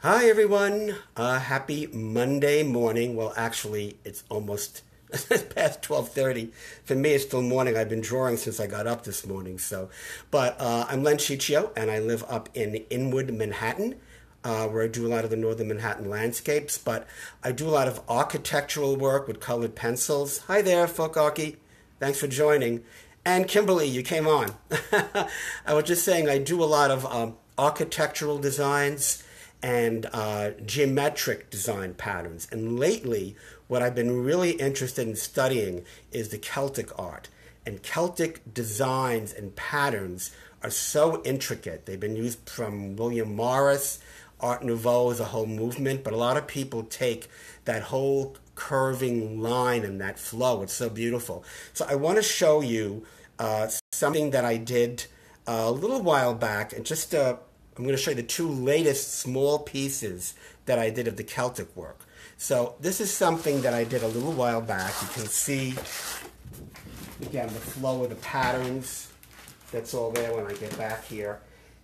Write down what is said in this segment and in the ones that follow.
Hi everyone, happy Monday morning. Well, actually, it's almost past 12:30. For me, it's still morning. I've been drawing since I got up this morning. But I'm Len Ciccio, and I live up in Inwood, Manhattan, where I do a lot of the northern Manhattan landscapes. But I do a lot of architectural work with colored pencils. Hi there, Folk Archie. Thanks for joining. And Kimberly, you came on. I was just saying I do a lot of architectural designs and geometric design patterns. And lately, what I've been really interested in studying is the Celtic art. And Celtic designs and patterns are so intricate. They've been used from William Morris. Art Nouveau is a whole movement, but a lot of people take that whole curving line and that flow. It's so beautiful. So I want to show you something that I did a little while back, and I'm going to show you the two latest small pieces that I did of the Celtic work. So this is something that I did a little while back. You can see, again, the flow of the patterns. That's all there when I get back here.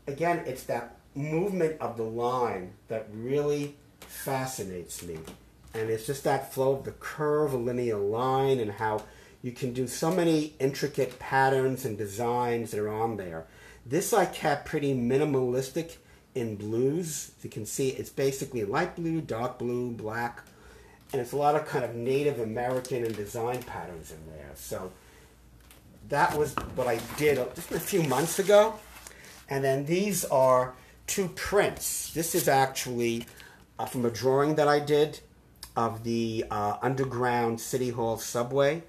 Again, it's that movement of the line that really fascinates me. And it's just that flow of the curvilinear line and how you can do so many intricate patterns and designs that are on there. This I kept pretty minimalistic in blues. As you can see, it's basically light blue, dark blue, black, and it's a lot of kind of Native American and design patterns in there. So that was what I did just a few months ago. And then these are two prints. This is actually from a drawing that I did of the underground City Hall subway.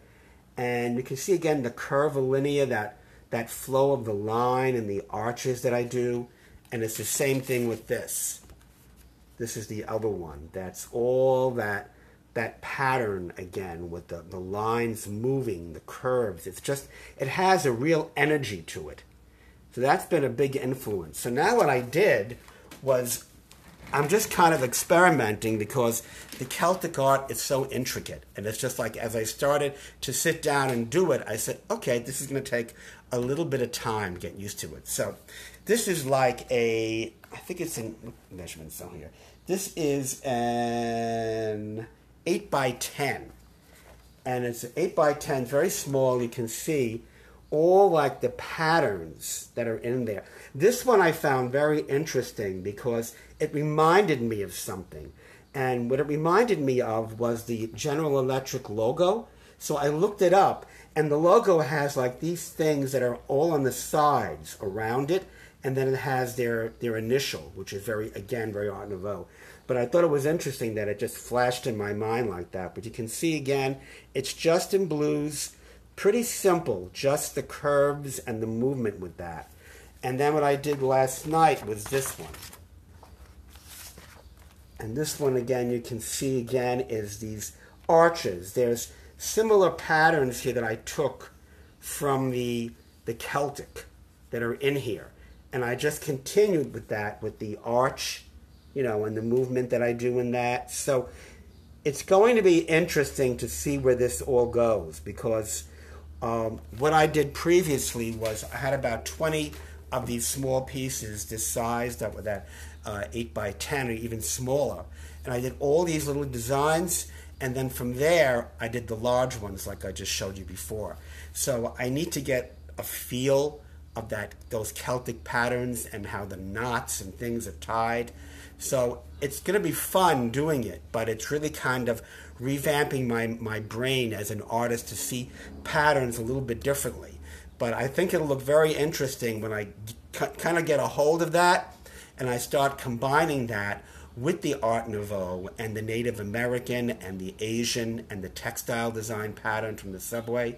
And you can see again the curvilinear, that flow of the line and the arches that I do. And it's the same thing with this. This is the other one. That's all that pattern again with the lines moving, the curves. It has a real energy to it. So that's been a big influence. So now what I did was I'm just kind of experimenting because the Celtic art is so intricate. And it's just like as I started to sit down and do it, I said, okay, this is going to take a little bit of time to get used to it. So this is like I think it's in measurements on here. This is an 8 by 10. And it's an 8 by 10, very small. You can see all like the patterns that are in there. This one I found very interesting because it reminded me of something. And what it reminded me of was the General Electric logo. So I looked it up, and the logo has like these things that are all on the sides around it, and then it has their initial, which is very Art Nouveau. But I thought it was interesting that it just flashed in my mind like that. But you can see again, it's just in blues. Pretty simple, just the curves and the movement with that. And then what I did last night was this one. And this one, again, you can see again is these arches. There's similar patterns here that I took from the Celtic that are in here. And I just continued with that, with the arch, and the movement that I do in that. So it's going to be interesting to see where this all goes because what I did previously was I had about 20 of these small pieces this size that were that 8 by 10 or even smaller. And I did all these little designs, and then from there I did the large ones like I just showed you before. So I need to get a feel of those Celtic patterns and how the knots and things are tied. So it's going to be fun doing it, but it's really kind of revamping my brain as an artist to see patterns a little bit differently. But I think it'll look very interesting when I kind of get a hold of that and I start combining that with the Art Nouveau and the Native American and the Asian and the textile design pattern from the subway.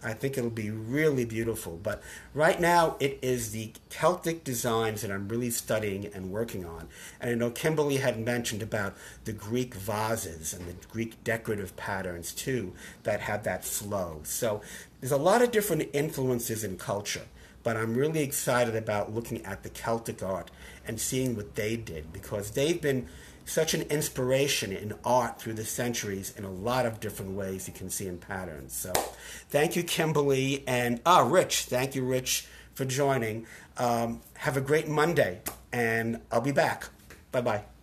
I think it'll be really beautiful. But right now, it is the Celtic designs that I'm really studying and working on. And I know Kimberly had mentioned about the Greek vases and the Greek decorative patterns, too, that have that flow. So there's a lot of different influences in culture. But I'm really excited about looking at the Celtic art and seeing what they did because they've been such an inspiration in art through the centuries in a lot of different ways you can see in patterns. So thank you, Kimberly. And Rich, thank you, Rich, for joining. Have a great Monday, and I'll be back. Bye-bye.